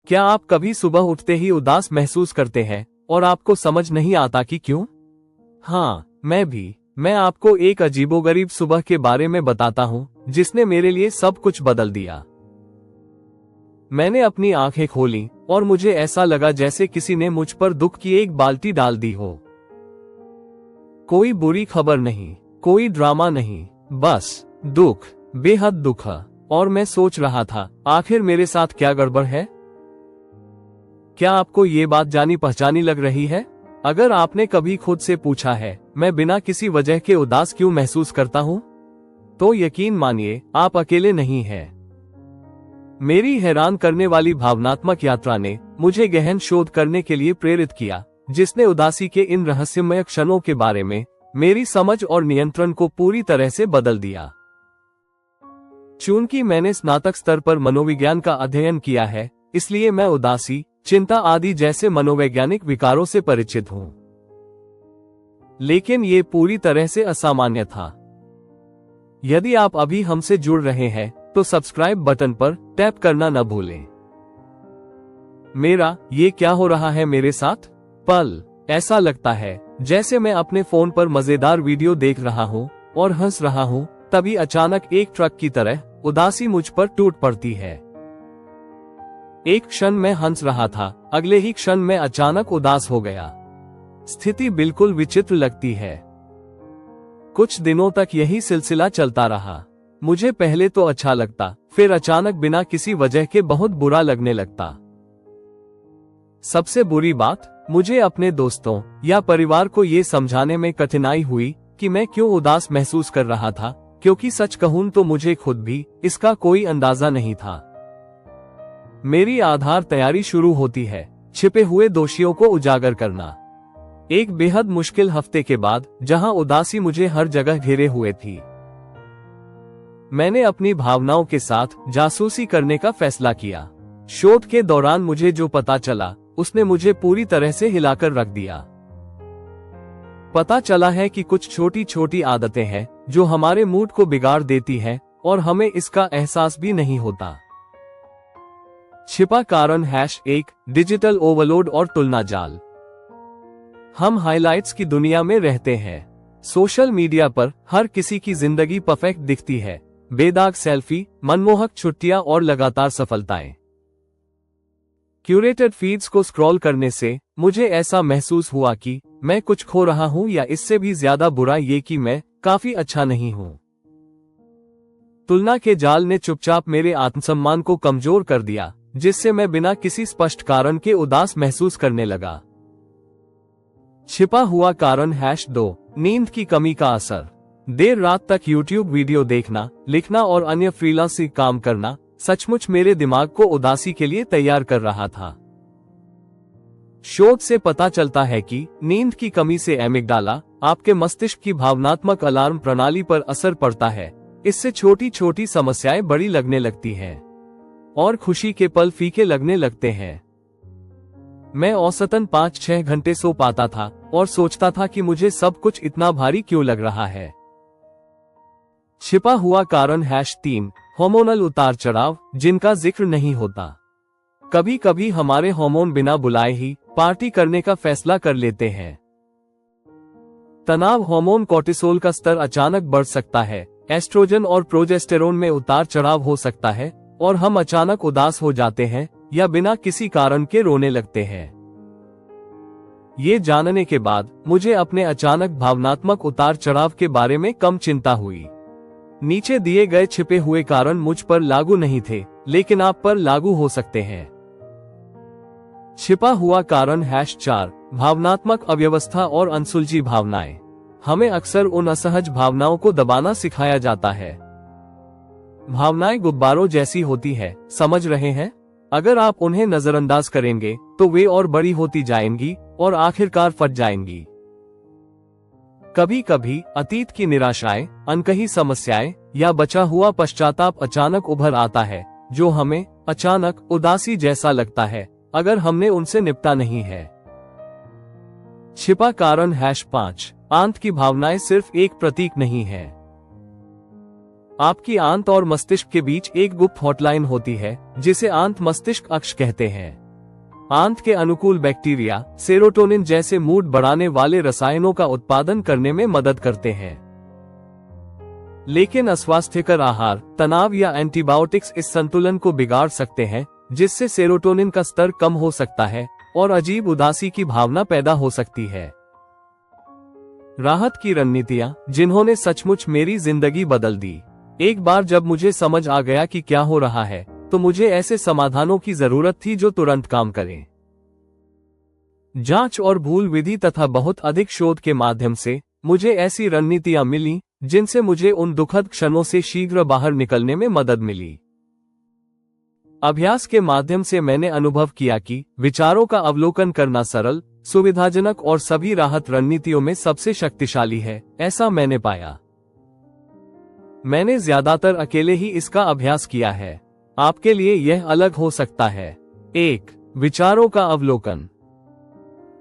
क्या आप कभी सुबह उठते ही उदास महसूस करते हैं और आपको समझ नहीं आता कि क्यों? हाँ, मैं भी। मैं आपको एक अजीबोगरीब सुबह के बारे में बताता हूँ जिसने मेरे लिए सब कुछ बदल दिया। मैंने अपनी आंखें खोली और मुझे ऐसा लगा जैसे किसी ने मुझ पर दुख की एक बाल्टी डाल दी हो। कोई बुरी खबर नहीं, कोई ड्रामा नहीं, बस दुख, बेहद दुख। और मैं सोच रहा था, आखिर मेरे साथ क्या गड़बड़ है? क्या आपको ये बात जानी पहचानी लग रही है? अगर आपने कभी खुद से पूछा है, मैं बिना किसी वजह के उदास क्यों महसूस करता हूँ, तो यकीन मानिए आप अकेले नहीं हैं। मेरी हैरान करने वाली भावनात्मक यात्रा ने मुझे गहन शोध करने के लिए प्रेरित किया, जिसने उदासी के इन रहस्यमय क्षणों के बारे में मेरी समझ और नियंत्रण को पूरी तरह से बदल दिया। चूंकि मैंने स्नातक स्तर पर मनोविज्ञान का अध्ययन किया है, इसलिए मैं उदासी, चिंता आदि जैसे मनोवैज्ञानिक विकारों से परिचित हूं। लेकिन ये पूरी तरह से असामान्य था। यदि आप अभी हमसे जुड़ रहे हैं तो सब्सक्राइब बटन पर टैप करना न भूलें। मेरा ये क्या हो रहा है मेरे साथ? पल ऐसा लगता है जैसे मैं अपने फोन पर मजेदार वीडियो देख रहा हूँ और हंस रहा हूँ, तभी अचानक एक ट्रक की तरह उदासी मुझ पर टूट पड़ती है। एक क्षण मैं हंस रहा था, अगले ही क्षण मैं अचानक उदास हो गया। स्थिति बिल्कुल विचित्र लगती है। कुछ दिनों तक यही सिलसिला चलता रहा। मुझे पहले तो अच्छा लगता, फिर अचानक बिना किसी वजह के बहुत बुरा लगने लगता। सबसे बुरी बात, मुझे अपने दोस्तों या परिवार को ये समझाने में कठिनाई हुई कि मैं क्यों उदास महसूस कर रहा था, क्योंकि सच कहूं तो मुझे खुद भी इसका कोई अंदाजा नहीं था। मेरी आधार तैयारी शुरू होती है, छिपे हुए दोषियों को उजागर करना। एक बेहद मुश्किल हफ्ते के बाद, जहां उदासी मुझे हर जगह घेरे हुए थी, मैंने अपनी भावनाओं के साथ जासूसी करने का फैसला किया। शोध के दौरान मुझे जो पता चला, उसने मुझे पूरी तरह से हिलाकर रख दिया। पता चला है कि कुछ छोटी छोटी आदतें हैं जो हमारे मूड को बिगाड़ देती हैं और हमें इसका एहसास भी नहीं होता। छिपा कारण #1 डिजिटल ओवरलोड और तुलना जाल। हम हाइलाइट्स की दुनिया में रहते हैं। सोशल मीडिया पर हर किसी की जिंदगी परफेक्ट दिखती है, बेदाग सेल्फी, मनमोहक छुट्टियां और लगातार सफलताएं। क्यूरेटेड फीड्स को स्क्रॉल करने से मुझे ऐसा महसूस हुआ कि मैं कुछ खो रहा हूं, या इससे भी ज्यादा बुरा ये कि मैं काफी अच्छा नहीं हूं। तुलना के जाल ने चुपचाप मेरे आत्मसम्मान को कमजोर कर दिया, जिससे मैं बिना किसी स्पष्ट कारण के उदास महसूस करने लगा। छिपा हुआ कारण #2 नींद की कमी का असर। देर रात तक YouTube वीडियो देखना, लिखना और अन्य फ्रीलांसिंग काम करना सचमुच मेरे दिमाग को उदासी के लिए तैयार कर रहा था। शोध से पता चलता है कि नींद की कमी से एमिगडाला, आपके मस्तिष्क की भावनात्मक अलार्म प्रणाली पर असर पड़ता है। इससे छोटी छोटी समस्याएं बड़ी लगने लगती हैं और खुशी के पल फीके लगने लगते हैं। मैं औसतन 5-6 घंटे सो पाता था और सोचता था कि मुझे सब कुछ इतना भारी क्यों लग रहा है। छिपा हुआ कारण #3 हार्मोनल उतार चढ़ाव, जिनका जिक्र नहीं होता। कभी कभी हमारे हार्मोन बिना बुलाए ही पार्टी करने का फैसला कर लेते हैं। तनाव हार्मोन कोर्टिसोल का स्तर अचानक बढ़ सकता है, एस्ट्रोजन और प्रोजेस्टेरोन में उतार चढ़ाव हो सकता है और हम अचानक उदास हो जाते हैं या बिना किसी कारण के रोने लगते हैं। ये जानने के बाद मुझे अपने अचानक भावनात्मक उतार चढ़ाव के बारे में कम चिंता हुई। नीचे दिए गए छिपे हुए कारण मुझ पर लागू नहीं थे, लेकिन आप पर लागू हो सकते हैं। छिपा हुआ कारण #4 भावनात्मक अव्यवस्था और अनसुलझी भावनाएं। हमें अक्सर उन असहज भावनाओं को दबाना सिखाया जाता है। भावनाएं गुब्बारों जैसी होती है, समझ रहे हैं? अगर आप उन्हें नजरअंदाज करेंगे तो वे और बड़ी होती जाएंगी और आखिरकार फट जाएंगी। कभी कभी अतीत की निराशाएं, अनकही समस्याएं या बचा हुआ पश्चाताप अचानक उभर आता है, जो हमें अचानक उदासी जैसा लगता है अगर हमने उनसे निपटा नहीं है। छिपा कारण #5 आंत की भावनाएं सिर्फ एक प्रतीक नहीं है। आपकी आंत और मस्तिष्क के बीच एक गुप्त हॉटलाइन होती है जिसे आंत मस्तिष्क अक्ष कहते हैं। आंत के अनुकूल बैक्टीरिया सेरोटोनिन जैसे मूड बढ़ाने वाले रसायनों का उत्पादन करने में मदद करते हैं। लेकिन अस्वास्थ्यकर आहार, तनाव या एंटीबायोटिक्स इस संतुलन को बिगाड़ सकते हैं, जिससे सेरोटोनिन का स्तर कम हो सकता है और अजीब उदासी की भावना पैदा हो सकती है। राहत की रणनीतियां जिन्होंने सचमुच मेरी जिंदगी बदल दी। एक बार जब मुझे समझ आ गया कि क्या हो रहा है, तो मुझे ऐसे समाधानों की जरूरत थी जो तुरंत काम करें। जांच और भूल विधि तथा बहुत अधिक शोध के माध्यम से मुझे ऐसी रणनीतियां मिली जिनसे मुझे उन दुखद क्षणों से शीघ्र बाहर निकलने में मदद मिली। अभ्यास के माध्यम से मैंने अनुभव किया कि विचारों का अवलोकन करना सरल, सुविधाजनक और सभी राहत रणनीतियों में सबसे शक्तिशाली है, ऐसा मैंने पाया। मैंने ज्यादातर अकेले ही इसका अभ्यास किया है। आपके लिए यह अलग हो सकता है। 1. विचारों का अवलोकन।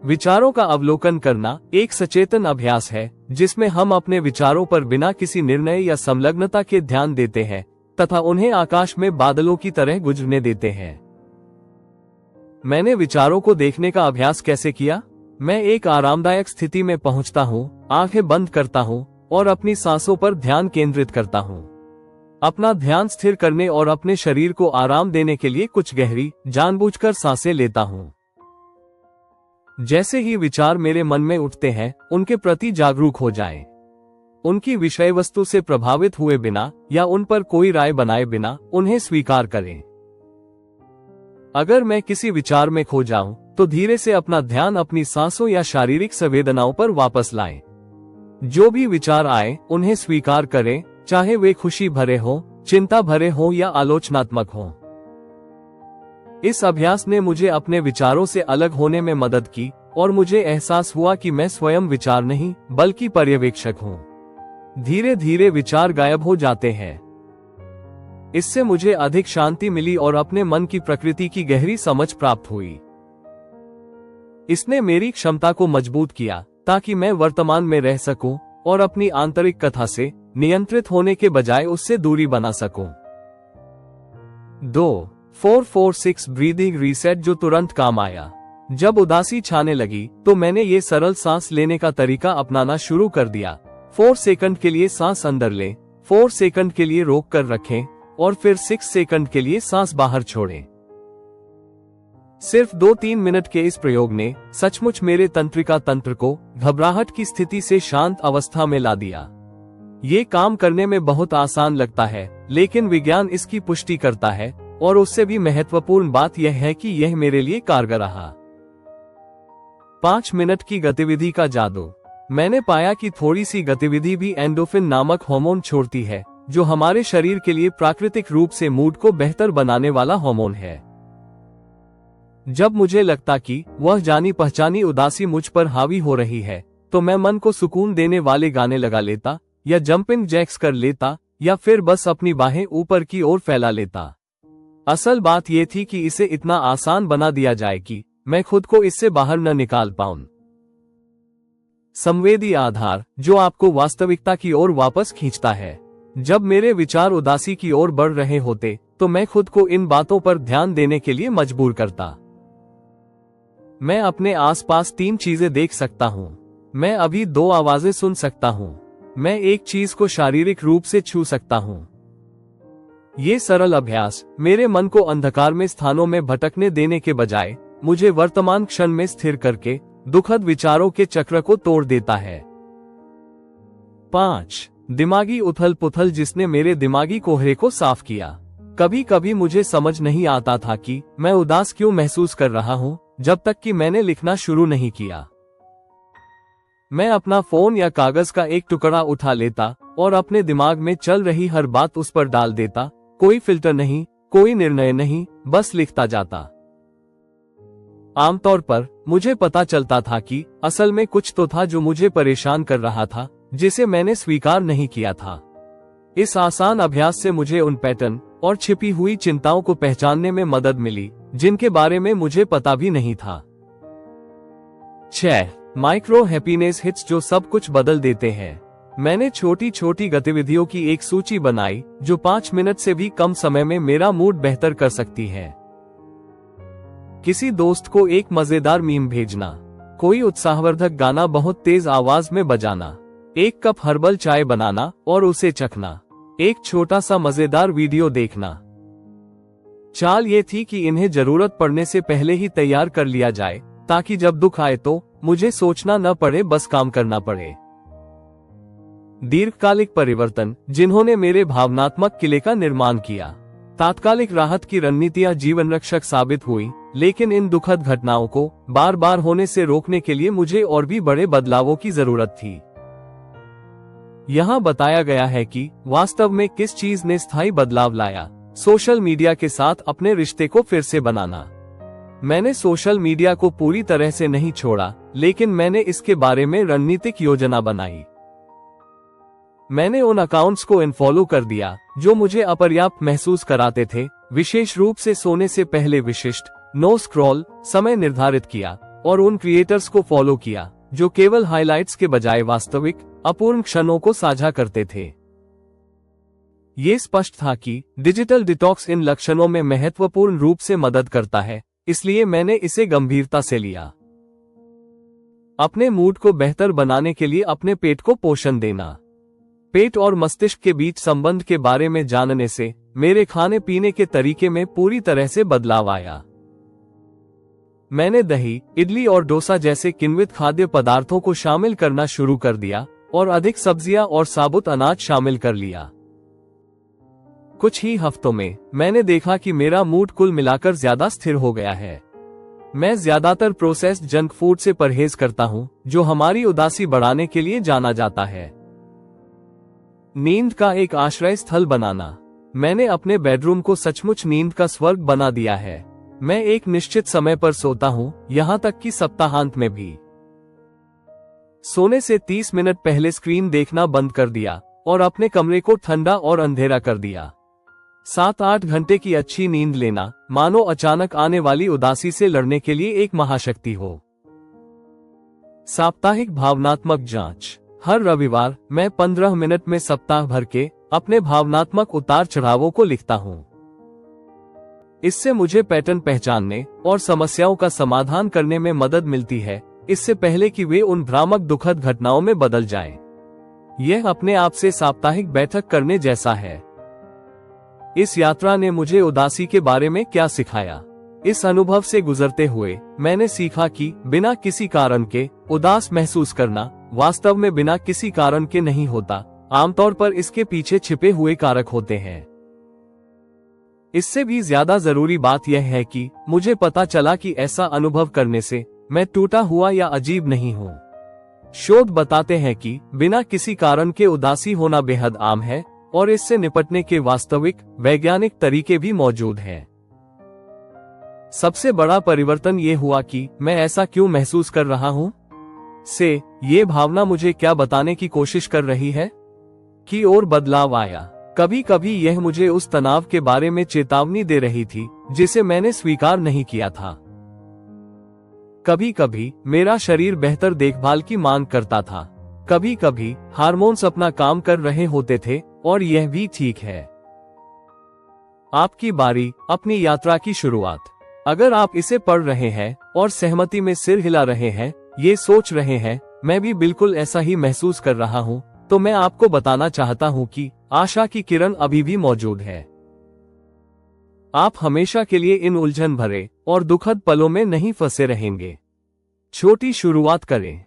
विचारों का अवलोकन करना एक सचेतन अभ्यास है जिसमें हम अपने विचारों पर बिना किसी निर्णय या संलग्नता के ध्यान देते हैं तथा उन्हें आकाश में बादलों की तरह गुजरने देते हैं। मैंने विचारों को देखने का अभ्यास कैसे किया? मैं एक आरामदायक स्थिति में पहुंचता हूं, आंखें बंद करता हूं और अपनी सांसों पर ध्यान केंद्रित करता हूं। अपना ध्यान स्थिर करने और अपने शरीर को आराम देने के लिए कुछ गहरी, जानबूझकर सांसें लेता हूं। जैसे ही विचार मेरे मन में उठते हैं, उनके प्रति जागरूक हो जाएं। उनकी विषय वस्तु से प्रभावित हुए बिना या उन पर कोई राय बनाए बिना उन्हें स्वीकार करें। अगर मैं किसी विचार में खो जाऊं, तो धीरे से अपना ध्यान अपनी सांसों या शारीरिक संवेदनाओं पर वापस लाएं। जो भी विचार आए, उन्हें स्वीकार करें, चाहे वे खुशी भरे हों, चिंता भरे हों या आलोचनात्मक हों। इस अभ्यास ने मुझे अपने विचारों से अलग होने में मदद की और मुझे एहसास हुआ कि मैं स्वयं विचार नहीं, बल्कि पर्यवेक्षक हूं। धीरे धीरे विचार गायब हो जाते हैं। इससे मुझे अधिक शांति मिली और अपने मन की प्रकृति की गहरी समझ प्राप्त हुई। इसने मेरी क्षमता को मजबूत किया ताकि मैं वर्तमान में रह सकूं और अपनी आंतरिक कथा से नियंत्रित होने के बजाय उससे दूरी बना सकूं। 2. 4-4-6 ब्रीदिंग रीसेट जो तुरंत काम आया। जब उदासी छाने लगी तो मैंने ये सरल सांस लेने का तरीका अपनाना शुरू कर दिया। 4 सेकंड के लिए सांस अंदर लें, 4 सेकंड के लिए रोक कर रखें और फिर 6 सेकंड के लिए सांस बाहर छोड़ें। सिर्फ 2-3 मिनट के इस प्रयोग ने सचमुच मेरे तंत्रिका तंत्र को घबराहट की स्थिति से शांत अवस्था में ला दिया। ये काम करने में बहुत आसान लगता है, लेकिन विज्ञान इसकी पुष्टि करता है और उससे भी महत्वपूर्ण बात यह है कि यह मेरे लिए कारगर रहा। 5 मिनट की गतिविधि का जादू। मैंने पाया कि थोड़ी सी गतिविधि भी एंडोफिन नामक हार्मोन छोड़ती है, जो हमारे शरीर के लिए प्राकृतिक रूप से मूड को बेहतर बनाने वाला हार्मोन है। जब मुझे लगता कि वह जानी पहचानी उदासी मुझ पर हावी हो रही है, तो मैं मन को सुकून देने वाले गाने लगा लेता या जंपिंग जैक्स कर लेता या फिर बस अपनी बाहें ऊपर की ओर फैला लेता। असल बात यह थी कि इसे इतना आसान बना दिया जाए कि मैं खुद को इससे बाहर न निकाल पाऊं। संवेदी आधार जो आपको वास्तविकता की ओर वापस खींचता है। जब मेरे विचार उदासी की ओर बढ़ रहे होते, तो मैं खुद को इन बातों पर ध्यान देने के लिए मजबूर करता। मैं अपने आसपास 3 चीजें देख सकता हूँ। मैं अभी 2 आवाजें सुन सकता हूँ। मैं एक चीज को शारीरिक रूप से छू सकता हूँ। ये सरल अभ्यास मेरे मन को अंधकार में स्थानों में भटकने देने के बजाय मुझे वर्तमान क्षण में स्थिर करके दुखद विचारों के चक्र को तोड़ देता है। 5. दिमागी उथल पुथल जिसने मेरे दिमागी कोहरे को साफ किया। कभी कभी मुझे समझ नहीं आता था कि मैं उदास क्यों महसूस कर रहा हूँ, जब तक कि मैंने लिखना शुरू नहीं किया। मैं अपना फोन या कागज का एक टुकड़ा उठा लेता और अपने दिमाग में चल रही हर बात उस पर डाल देता। कोई फिल्टर नहीं, कोई निर्णय नहीं, बस लिखता जाता। आमतौर पर मुझे पता चलता था कि असल में कुछ तो था जो मुझे परेशान कर रहा था, जिसे मैंने स्वीकार नहीं किया था। इस आसान अभ्यास से मुझे उन पैटर्न और छिपी हुई चिंताओं को पहचानने में मदद मिली जिनके बारे में मुझे पता भी नहीं था। 6. माइक्रो हैप्पीनेस हिट्स जो सब कुछ बदल देते हैं। मैंने छोटी छोटी गतिविधियों की एक सूची बनाई जो 5 मिनट से भी कम समय में मेरा मूड बेहतर कर सकती है। किसी दोस्त को एक मजेदार मीम भेजना, कोई उत्साहवर्धक गाना बहुत तेज आवाज में बजाना, एक कप हर्बल चाय बनाना और उसे चखना, एक छोटा सा मजेदार वीडियो देखना। चाल ये थी कि इन्हें जरूरत पड़ने से पहले ही तैयार कर लिया जाए, ताकि जब दुख आए तो मुझे सोचना न पड़े, बस काम करना पड़े। दीर्घकालिक परिवर्तन जिन्होंने मेरे भावनात्मक किले का निर्माण किया। तात्कालिक राहत की रणनीतियां जीवन रक्षक साबित हुई, लेकिन इन दुखद घटनाओं को बार बार होने से रोकने के लिए मुझे और भी बड़े बदलावों की जरूरत थी। यहाँ बताया गया है कि वास्तव में किस चीज ने स्थायी बदलाव लाया। सोशल मीडिया के साथ अपने रिश्ते को फिर से बनाना। मैंने सोशल मीडिया को पूरी तरह से नहीं छोड़ा, लेकिन मैंने इसके बारे में रणनीतिक योजना बनाई। मैंने उन अकाउंट्स को अनफॉलो कर दिया जो मुझे अपर्याप्त महसूस कराते थे, विशेष रूप से सोने से पहले विशिष्ट नो स्क्रॉल समय निर्धारित किया, और उन क्रिएटर्स को फॉलो किया जो केवल हाइलाइट्स के बजाय वास्तविक अपूर्ण क्षणों को साझा करते थे। ये स्पष्ट था कि डिजिटल डिटॉक्स इन लक्षणों में महत्वपूर्ण रूप से मदद करता है, इसलिए मैंने इसे गंभीरता से लिया। अपने मूड को बेहतर बनाने के लिए अपने पेट को पोषण देना। पेट और मस्तिष्क के बीच संबंध के बारे में जानने से मेरे खाने पीने के तरीके में पूरी तरह से बदलाव आया। मैंने दही, इडली और डोसा जैसे किण्वित खाद्य पदार्थों को शामिल करना शुरू कर दिया और अधिक सब्जियां और साबुत अनाज शामिल कर लिया। कुछ ही हफ्तों में मैंने देखा कि मेरा मूड कुल मिलाकर ज्यादा स्थिर हो गया है। मैं ज्यादातर प्रोसेस्ड जंक फूड से परहेज करता हूं, जो हमारी उदासी बढ़ाने के लिए जाना जाता है। नींद का एक आश्रय स्थल बनाना। मैंने अपने बेडरूम को सचमुच नींद का स्वर्ग बना दिया है। मैं एक निश्चित समय पर सोता हूं, यहां तक कि सप्ताहांत में भी। सोने से 30 मिनट पहले स्क्रीन देखना बंद कर दिया और अपने कमरे को ठंडा और अंधेरा कर दिया। 7-8 घंटे की अच्छी नींद लेना मानो अचानक आने वाली उदासी से लड़ने के लिए एक महाशक्ति हो। साप्ताहिक भावनात्मक जांच। हर रविवार मैं 15 मिनट में सप्ताह भर के अपने भावनात्मक उतार चढ़ावों को लिखता हूं। इससे मुझे पैटर्न पहचानने और समस्याओं का समाधान करने में मदद मिलती है, इससे पहले कि वे उन भ्रामक दुखद घटनाओं में बदल जाएं। यह अपने आप से साप्ताहिक बैठक करने जैसा है। इस यात्रा ने मुझे उदासी के बारे में क्या सिखाया? इस अनुभव से गुजरते हुए मैंने सीखा कि बिना किसी कारण के उदास महसूस करना वास्तव में बिना किसी कारण के नहीं होता। आमतौर पर इसके पीछे छिपे हुए कारक होते हैं। इससे भी ज्यादा जरूरी बात यह है कि मुझे पता चला कि ऐसा अनुभव करने से मैं टूटा हुआ या अजीब नहीं हूँ। शोध बताते हैं कि बिना किसी कारण के उदासी होना बेहद आम है और इससे निपटने के वास्तविक वैज्ञानिक तरीके भी मौजूद हैं। सबसे बड़ा परिवर्तन ये हुआ कि मैं ऐसा क्यों महसूस कर रहा हूँ से ये भावना मुझे क्या बताने की कोशिश कर रही है कि और बदलाव आया। कभी कभी यह मुझे उस तनाव के बारे में चेतावनी दे रही थी जिसे मैंने स्वीकार नहीं किया था। कभी कभी मेरा शरीर बेहतर देखभाल की मांग करता था। कभी कभी हार्मोन्स अपना काम कर रहे होते थे और यह भी ठीक है। आपकी बारी, अपनी यात्रा की शुरुआत। अगर आप इसे पढ़ रहे हैं और सहमति में सिर हिला रहे हैं, ये सोच रहे हैं मैं भी बिल्कुल ऐसा ही महसूस कर रहा हूँ, तो मैं आपको बताना चाहता हूँ कि आशा की किरण अभी भी मौजूद है। आप हमेशा के लिए इन उलझन भरे और दुखद पलों में नहीं फंसे रहेंगे। छोटी शुरुआत करें।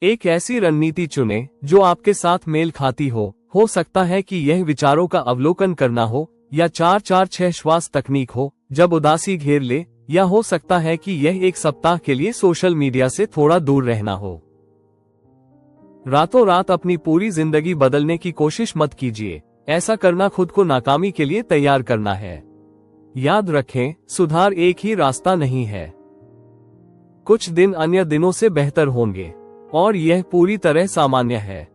एक ऐसी रणनीति चुनें जो आपके साथ मेल खाती हो सकता है कि यह विचारों का अवलोकन करना हो या 4-4-6 श्वास तकनीक हो जब उदासी घेर ले, या हो सकता है कि यह एक सप्ताह के लिए सोशल मीडिया से थोड़ा दूर रहना हो। रातों रात अपनी पूरी जिंदगी बदलने की कोशिश मत कीजिए। ऐसा करना खुद को नाकामी के लिए तैयार करना है। याद रखें, सुधार एक ही रास्ता नहीं है। कुछ दिन अन्य दिनों से बेहतर होंगे और यह पूरी तरह सामान्य है।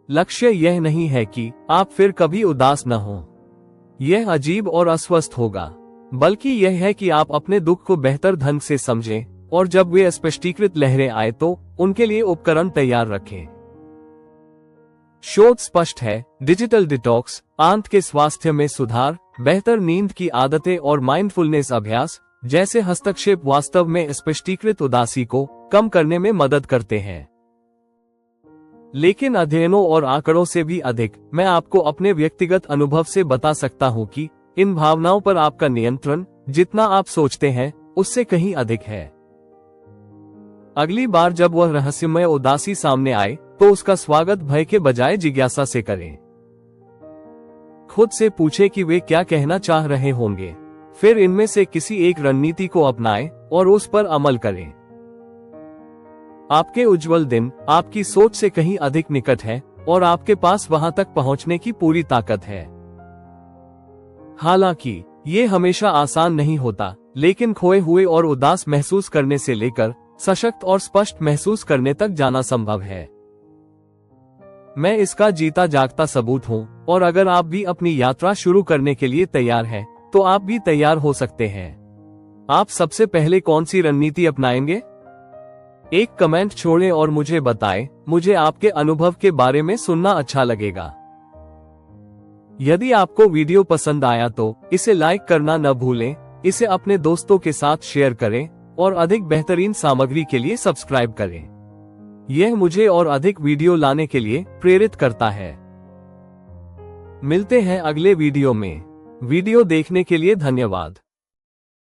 लक्ष्य यह नहीं है कि आप फिर कभी उदास न हो। यह अजीब और अस्वस्थ होगा, बल्कि यह है कि आप अपने दुख को बेहतर ढंग से समझें और जब वे स्पष्टीकृत लहरें आए तो उनके लिए उपकरण तैयार रखें। शोध स्पष्ट है, डिजिटल डिटॉक्स, आंत के स्वास्थ्य में सुधार, बेहतर नींद की आदतें और माइंडफुलनेस अभ्यास जैसे हस्तक्षेप वास्तव में स्पष्टीकृत उदासी को कम करने में मदद करते हैं। लेकिन अध्ययनों और आंकड़ों से भी अधिक मैं आपको अपने व्यक्तिगत अनुभव से बता सकता हूं कि इन भावनाओं पर आपका नियंत्रण जितना आप सोचते हैं उससे कहीं अधिक है। अगली बार जब वह रहस्यमय उदासी सामने आए तो उसका स्वागत भय के बजाय जिज्ञासा से करें। खुद से पूछे कि वे क्या कहना चाह रहे होंगे, फिर इनमें से किसी एक रणनीति को अपनाएं और उस पर अमल करें। आपके उज्जवल दिन आपकी सोच से कहीं अधिक निकट है और आपके पास वहां तक पहुंचने की पूरी ताकत है। हालांकि ये हमेशा आसान नहीं होता, लेकिन खोए हुए और उदास महसूस करने से लेकर सशक्त और स्पष्ट महसूस करने तक जाना संभव है। मैं इसका जीता जागता सबूत हूँ, और अगर आप भी अपनी यात्रा शुरू करने के लिए तैयार हैं, तो आप भी तैयार हो सकते हैं। आप सबसे पहले कौन सी रणनीति अपनाएंगे? एक कमेंट छोड़ें और मुझे बताएं, मुझे आपके अनुभव के बारे में सुनना अच्छा लगेगा। यदि आपको वीडियो पसंद आया तो इसे लाइक करना न भूलें, इसे अपने दोस्तों के साथ शेयर करें और अधिक बेहतरीन सामग्री के लिए सब्सक्राइब करें। यह मुझे और अधिक वीडियो लाने के लिए प्रेरित करता है। मिलते हैं अगले वीडियो में। वीडियो देखने के लिए धन्यवाद।